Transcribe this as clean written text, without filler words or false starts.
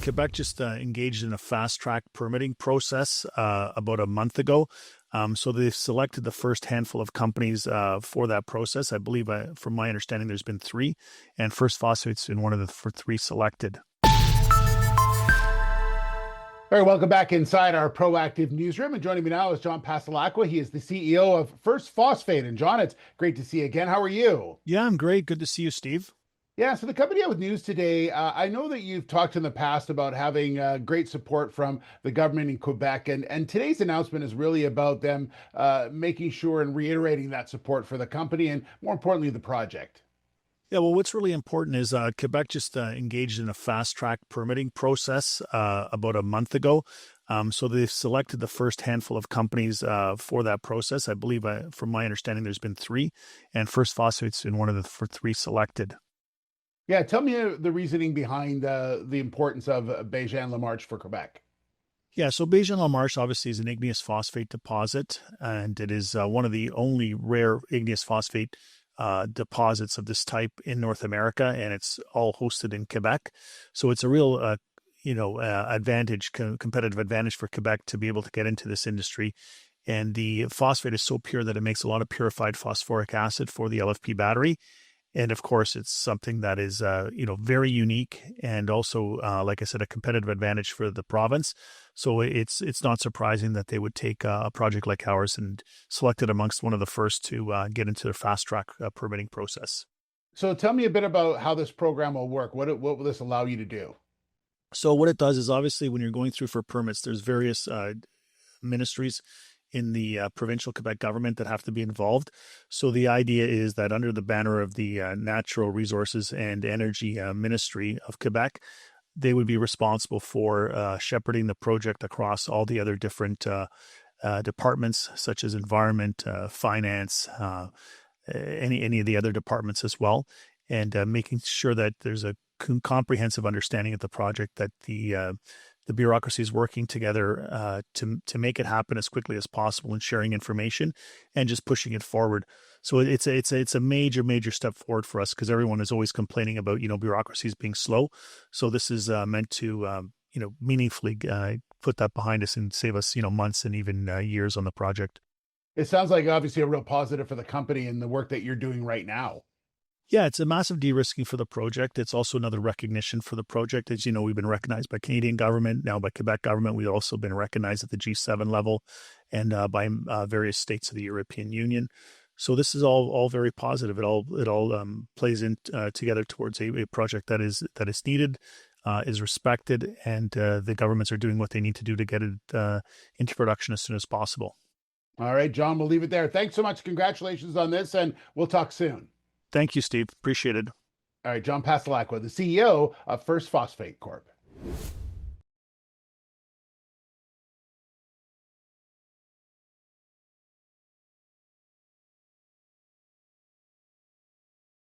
Quebec just engaged in a fast-track permitting process about a month ago. So they've selected the first handful of companies for that process. I believe, from my understanding, there's been three, and First Phosphate's been one of the three selected. All right, welcome back inside our proactive newsroom. And joining me now is John Passalacqua. He is the CEO of First Phosphate. And John, it's great to see you again. How are you? Yeah, I'm great. Good to see you, Steve. Yeah, so the company out with news today, I know that you've talked in the past about having great support from the government in Quebec, and today's announcement is really about them making sure and reiterating that support for the company and, more importantly, the project. Yeah, well, what's really important is Quebec just engaged in a fast-track permitting process about a month ago. So they've selected the first handful of companies for that process. I believe, from my understanding, there's been three, and First Phosphate's been one of the three selected. Yeah, tell me the reasoning behind the importance of Bégin-Lamarche for Quebec. Yeah, so Bégin-Lamarche obviously is an igneous phosphate deposit, and it is one of the only rare igneous phosphate deposits of this type in North America, and it's all hosted in Quebec. So it's a real, competitive advantage for Quebec to be able to get into this industry. And the phosphate is so pure that it makes a lot of purified phosphoric acid for the LFP battery. And of course, it's something that is, very unique and also, like I said, a competitive advantage for the province. So it's not surprising that they would take a project like ours and select it amongst one of the first to get into their fast track permitting process. So tell me a bit about how this program will work. What will this allow you to do? So what it does is obviously when you're going through for permits, there's various ministries in the provincial Quebec government that have to be involved. So the idea is that under the banner of the Natural Resources and Energy Ministry of Quebec, they would be responsible for shepherding the project across all the other different departments, such as environment, finance, any of the other departments as well, and making sure that there's a comprehensive understanding of the project, that the bureaucracy is working together to make it happen as quickly as possible and sharing information and just pushing it forward. So it's a major step forward for us because everyone is always complaining about, bureaucracies being slow. So this is meant to, meaningfully put that behind us and save us, months and even years on the project. It sounds like obviously a real positive for the company and the work that you're doing right now. Yeah, it's a massive de-risking for the project. It's also another recognition for the project. As you know, we've been recognized by Canadian government, now by Quebec government. We've also been recognized at the G7 level and by various states of the European Union. So this is all very positive. It all plays in together towards a project that is needed, is respected, and the governments are doing what they need to do to get it into production as soon as possible. All right, John, we'll leave it there. Thanks so much. Congratulations on this, and we'll talk soon. Thank you, Steve. Appreciate it. All right, John Passalacqua, the CEO of First Phosphate Corp.